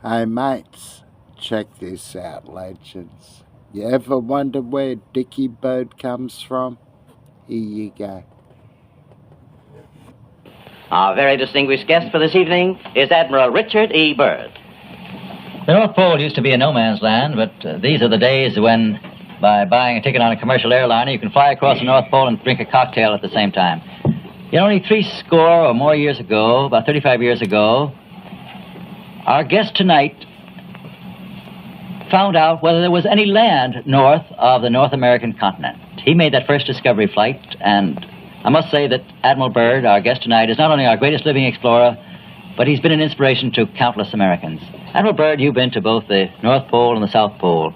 Hey mates, check this out, legends. You ever wonder where Byrd comes from? Here you go. Our very distinguished guest for this evening is Admiral Richard E. Byrd. The North Pole used to be a no-man's land, but these are the days when, by buying a ticket on a commercial airliner, you can fly across the North Pole and drink a cocktail at the same time. You know, only 60 or more years ago, about 35 years ago, our guest tonight found out whether there was any land north of the North American continent. He made that first discovery flight, and I must say that Admiral Byrd, our guest tonight, is not only our greatest living explorer, but he's been an inspiration to countless Americans. Admiral Byrd, you've been to both the North Pole and the South Pole.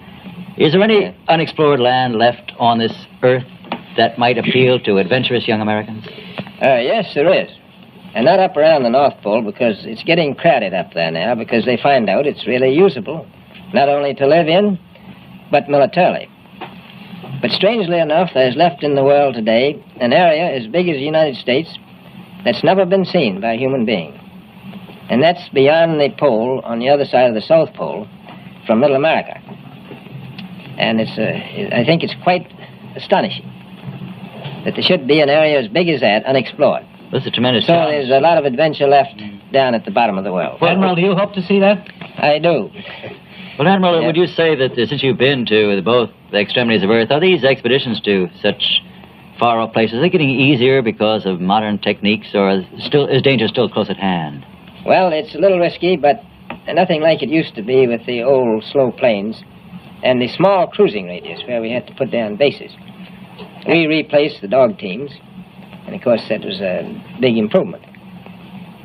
Is there any unexplored land left on this earth that might appeal to adventurous young Americans? Yes, there is. And not up around the North Pole, because it's getting crowded up there now, because they find out it's really usable, not only to live in, but militarily. But strangely enough, there's left in the world today an area as big as the United States that's never been seen by a human being. And that's beyond the pole, on the other side of the South Pole, from Middle America. And I think it's quite astonishing that there should be an area as big as that unexplored. That's a tremendous So challenge. there's a lot of adventure left down at the bottom of the world. Well, Admiral, do you hope to see that? I do. Well, Admiral, Yeah. would you say that since you've been to both the extremities of Earth, are these expeditions to such far-off places, are they getting easier because of modern techniques, or is danger still close at hand? Well, it's a little risky, but nothing like it used to be with the old slow planes and the small cruising radius where we had to put down bases. We replaced the dog teams, and of course that was a big improvement.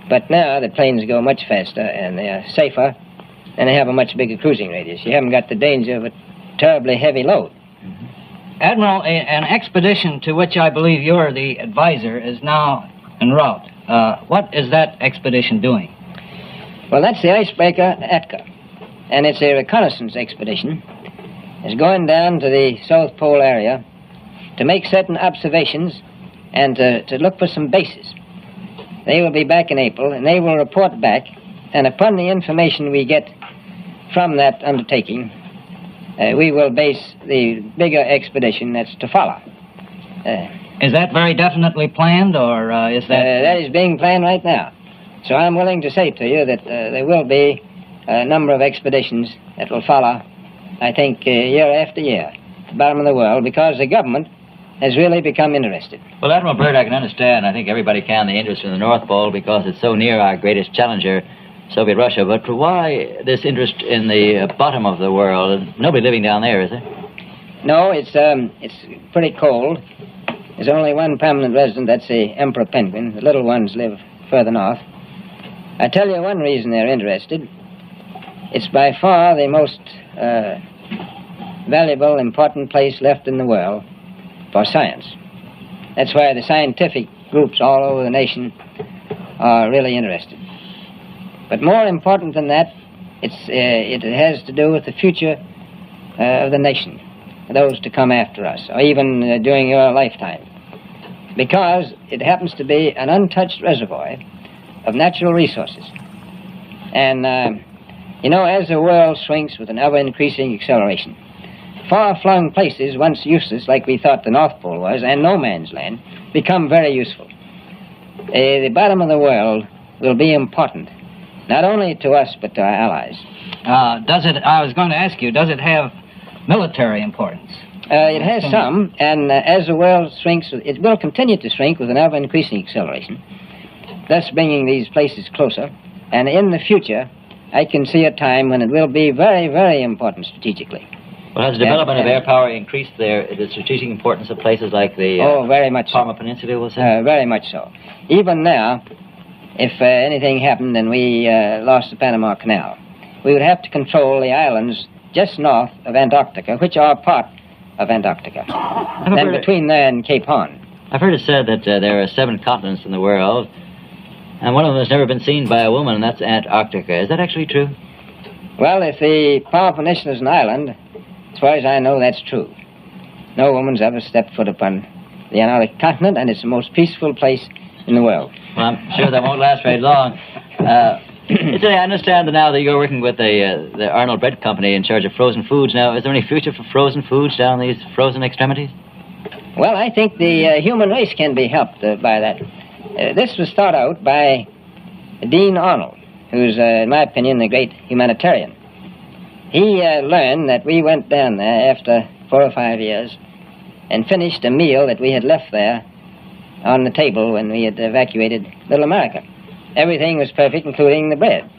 But now the planes go much faster and they are safer, and they have a much bigger cruising radius. You haven't got the danger of a terribly heavy load. Admiral, an expedition to which I believe you're the advisor is now en route. What is that expedition doing? Well, that's the icebreaker Atka, and it's a reconnaissance expedition. It's going down to the South Pole area to make certain observations and to look for some bases. They will be back in April, and they will report back, and upon the information we get from that undertaking, we will base the bigger expedition that's to follow. Is that very definitely planned, or is that... That is being planned right now. So I'm willing to say to you that there will be a number of expeditions that will follow, I think, year after year, at the bottom of the world, because the government has really become interested. Well, Admiral Byrd, I can understand, I think everybody can, the interest in the North Pole because it's so near our greatest challenger, Soviet Russia. But why this interest in the bottom of the world? Nobody living down there, is there? No, it's pretty cold. There's only one permanent resident, that's the emperor penguin. The little ones live further north. I tell you one reason they're interested. It's by far the most valuable, important place left in the world for science. That's why the scientific groups all over the nation are really interested. But more important than that, it has to do with the future of the nation, those to come after us, or even during your lifetime. Because it happens to be an untouched reservoir of natural resources. And, as the world shrinks with an ever-increasing acceleration, far-flung places, once useless, like we thought the North Pole was, and no man's land, become very useful. The bottom of the world will be important, not only to us, but to our allies. I was going to ask you, does it have military importance? It has some, and as the world shrinks, it will continue to shrink with an ever-increasing acceleration, thus bringing these places closer. And in the future, I can see a time when it will be very, very important strategically. Well, has the development of air power increased the strategic importance of places like the very much Palma Peninsula, was it? Very much so. Even now, if anything happened and we lost the Panama Canal, we would have to control the islands just north of Antarctica, which are part of Antarctica, and between there and Cape Horn. I've heard it said that there are 7 continents in the world, and one of them has never been seen by a woman, and that's Antarctica. Is that actually true? Well, if the Palma Peninsula is an island, as far as I know, that's true. No woman's ever stepped foot upon the Antarctic continent, and it's the most peaceful place in the world. Well, I'm sure that won't last very long. I understand that now that you're working with the Arnold Bread Company in charge of frozen foods. Now, is there any future for frozen foods down these frozen extremities? Well, I think the human race can be helped by that. This was thought out by Dean Arnold, who's, in my opinion, a great humanitarian. He learned that we went down there after 4 or 5 years and finished a meal that we had left there on the table when we had evacuated Little America. Everything was perfect, including the bread.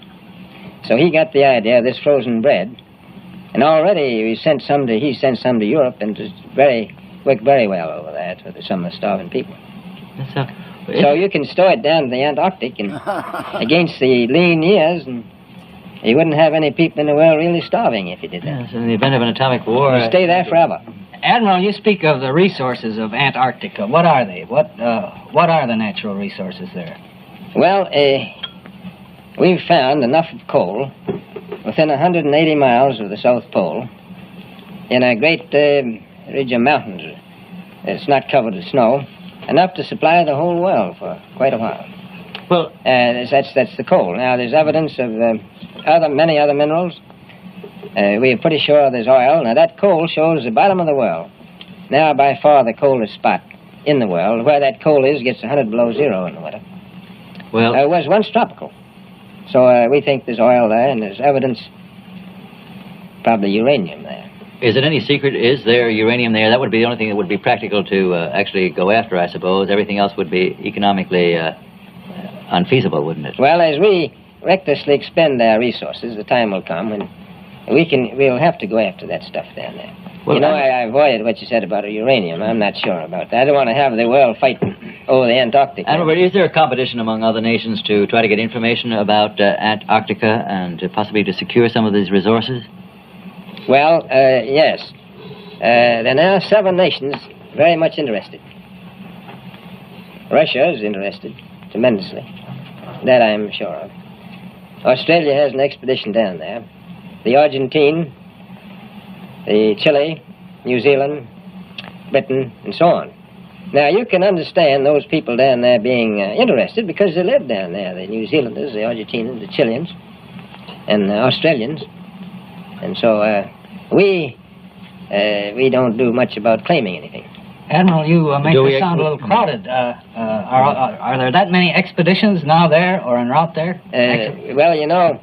So he got the idea of this frozen bread, and already he sent some to Europe, and it worked very well over there for some of the starving people. So you can store it down in the Antarctic and against the lean years, and you wouldn't have any people in the world really starving if you did that. Yes, in the event of an atomic war... You'd stay there forever. Admiral, you speak of the resources of Antarctica. What are they? What are the natural resources there? Well, we've found enough of coal within 180 miles of the South Pole in a great ridge of mountains. It's not covered with snow, enough to supply the whole world for quite a while. Well, that's the coal. Now, there's evidence of many other minerals. We're pretty sure there's oil. Now, that coal shows the bottom of the world. Now, by far, the coldest spot in the world. Where that coal is gets 100 below zero in the winter. Well, it was once tropical. So we think there's oil there, and there's evidence, probably uranium there. Is it any secret? Is there uranium there? That would be the only thing that would be practical to actually go after, I suppose. Everything else would be economically unfeasible, wouldn't it? Well, as we recklessly expend our resources, the time will come when we'll have to go after that stuff down there. Well, I avoided what you said about uranium. I'm not sure about that. I don't want to have the world fighting over the Antarctic. Admiral, is there a competition among other nations to try to get information about Antarctica and possibly to secure some of these resources? Well, yes. There are now 7 nations very much interested. Russia is interested tremendously. That I'm sure of. Australia has an expedition down there. The Argentine, the Chile, New Zealand, Britain, and so on. Now, you can understand those people down there being interested because they live down there. The New Zealanders, the Argentinians, the Chileans, and the Australians. And so we don't do much about claiming anything. Admiral, you make it sound a little crowded. Are there that many expeditions now there or en route there? Well,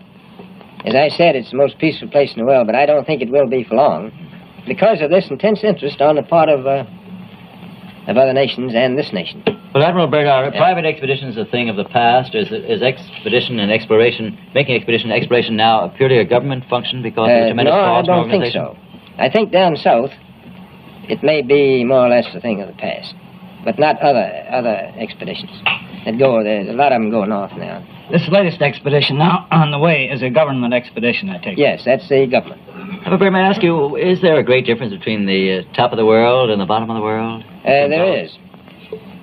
as I said, it's the most peaceful place in the world, but I don't think it will be for long because of this intense interest on the part of other nations and this nation. Well, Admiral Byrd, are private expeditions a thing of the past? Is expedition and exploration, making expedition and exploration now purely a government function because of the tremendous cost and organization? No, I don't think so. I think down south it may be more or less a thing of the past, but not other expeditions that go. There's a lot of them go north now. This latest expedition now on the way is a government expedition, I take it. Yes, that's the government. But may I ask you, is there a great difference between the top of the world and the bottom of the world? There is.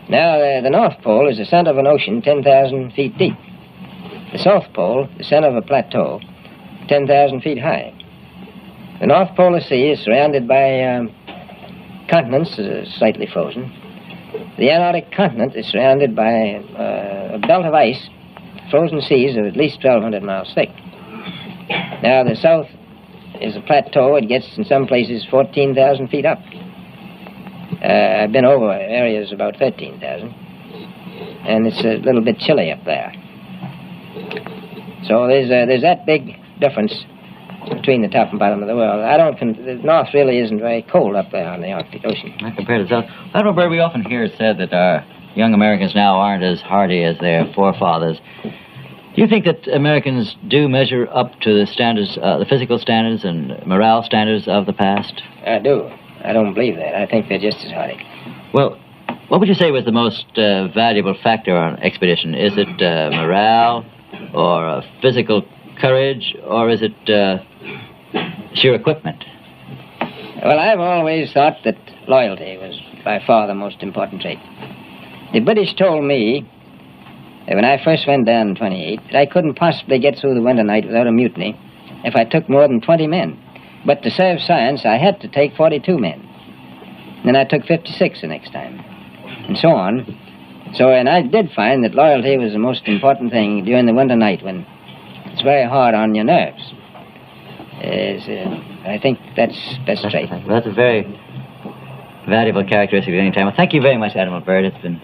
Now, the North Pole is the center of an ocean 10,000 feet deep. The South Pole, the center of a plateau, 10,000 feet high. The North Polar Sea is surrounded by continents slightly frozen. The Antarctic continent is surrounded by a belt of ice, frozen seas of at least 1,200 miles thick. Now, the south is a plateau. It gets, in some places, 14,000 feet up. I've been over areas about 13,000, and it's a little bit chilly up there. So there's that big difference between the top and bottom of the world. The north really isn't very cold up there on the Arctic Ocean. Not compared to the south. Admiral Byrd, we often hear it said that our young Americans now aren't as hardy as their forefathers. Do you think that Americans do measure up to the standards, the physical standards and morale standards of the past? I do. I don't believe that. I think they're just as hardy. Well, what would you say was the most valuable factor on an expedition? Is it morale or physical courage, or is it sheer equipment? Well, I've always thought that loyalty was by far the most important trait. The British told me that when I first went down in 28 that I couldn't possibly get through the winter night without a mutiny if I took more than 20 men. But to serve science, I had to take 42 men. Then I took 56 the next time, and so on. And I did find that loyalty was the most important thing during the winter night when It's very hard on your nerves. I think that's straight. Well, that's a very valuable characteristic of any time. Well, thank you very much, Admiral Byrd. It's been...